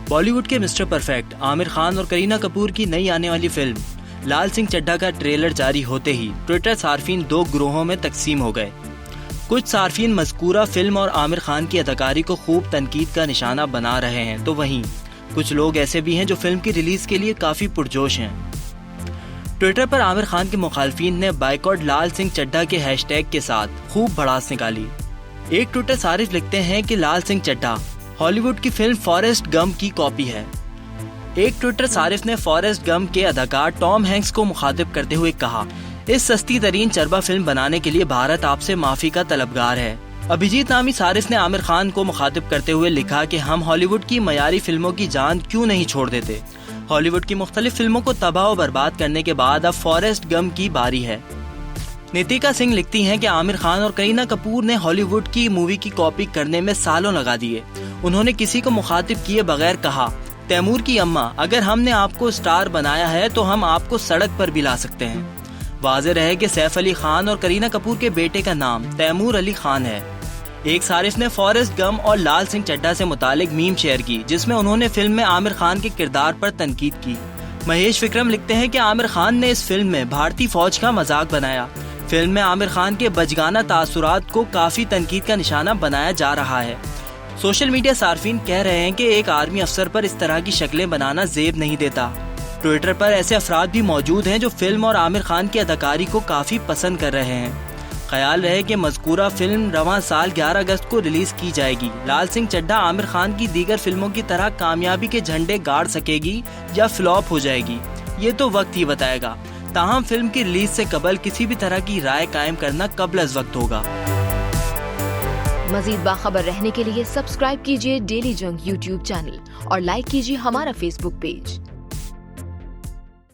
बॉलीवुड के mister perfect Aamir Khan और करीना कपूर की नई आने वाली फिल्म लाल सिंह चड्ढा का ट्रेलर जारी होते ही ट्विटर सार्फिन दो ग्रोहों में तकसीम हो गए। कुछ सार्फिन मज़कूरा फिल्म और आमिर खान की अदाकारी को खूब तनकीद का निशाना बना रहे हैं, तो वहीं कुछ लोग ऐसे भी हैं जो फिल्म की रिलीज के लिए काफ़ी पुरजोश हैं। ट्विटर पर आमिर खान के मुखालफिन ने बाइकॉट लाल सिंह चड्ढा के हैशटैग के साथ खूब भड़ास निकाली। एक ट्विटर सारिफ लिखते हैं कि लाल सिंह चड्ढा हॉलीवुड की फिल्म फॉरेस्ट गम की कॉपी है। एक ट्विटर सारिफ ने फॉरेस्ट गम के अदाकार टॉम हैंक्स को मुखातिब करते हुए कहा, इस सस्ती तरीन चरबा फिल्म बनाने के लिए भारत आपसे माफी का तलबगार है। अभिजीत नामी सारिफ ने आमिर खान को मुखातिब करते हुए लिखा कि हम हॉलीवुड की मयारी फिल्मों की जान क्यों नहीं छोड़ देते। हॉलीवुड की मुख्तलिफ फिल्मों को तबाह और बर्बाद करने के बाद अब फॉरेस्ट गम की बारी है। नितिका सिंह लिखती हैं कि आमिर खान और करीना कपूर ने हॉलीवुड की मूवी की कॉपी करने में सालों लगा दिए। उन्होंने किसी को मुखातिब किए बगैर कहा, तैमूर की अम्मा, अगर हमने आपको स्टार बनाया है तो हम आपको सड़क पर भी ला सकते हैं। वाज़ेह रहे कि सैफ अली खान और करीना कपूर के बेटे का नाम तैमूर अली खान है। एक सारिफ ने फॉरेस्ट गम और लाल सिंह चड्ढा से मुतालिक मीम शेयर की, जिसमें उन्होंने फिल्म में आमिर खान के किरदार पर तनकीद की। महेश विक्रम लिखते हैं कि आमिर खान ने इस फिल्म में भारतीय फौज का मजाक बनाया। फिल्म में आमिर खान के बचगाना तासुरात को काफी तनकीद का निशाना बनाया जा रहा है। सोशल मीडिया सार्फिन कह रहे हैं कि एक आर्मी अफसर पर इस तरह की शक्लें बनाना जेब नहीं देता। ट्विटर पर ऐसे अफराद भी मौजूद हैं जो फिल्म और आमिर खान की अदाकारी को काफी पसंद कर रहे हैं। ख्याल रहे कि मज़कूरा फिल्म रवां साल 11 अगस्त को रिलीज की जाएगी। लाल सिंह चड्ढा आमिर खान की दीगर फिल्मों की तरह कामयाबी के झंडे गाड़ सकेगी या फ्लॉप हो जाएगी, ये तो वक्त ही बताएगा। ताहम फिल्म की रिलीज से कबल किसी भी तरह की राय कायम करना कब्ल अज़ वक्त होगा। मज़ीद बाखबर रहने के लिए सब्सक्राइब कीजिए डेली जंग यूट्यूब चैनल और लाइक कीजिए हमारा फेसबुक पेज।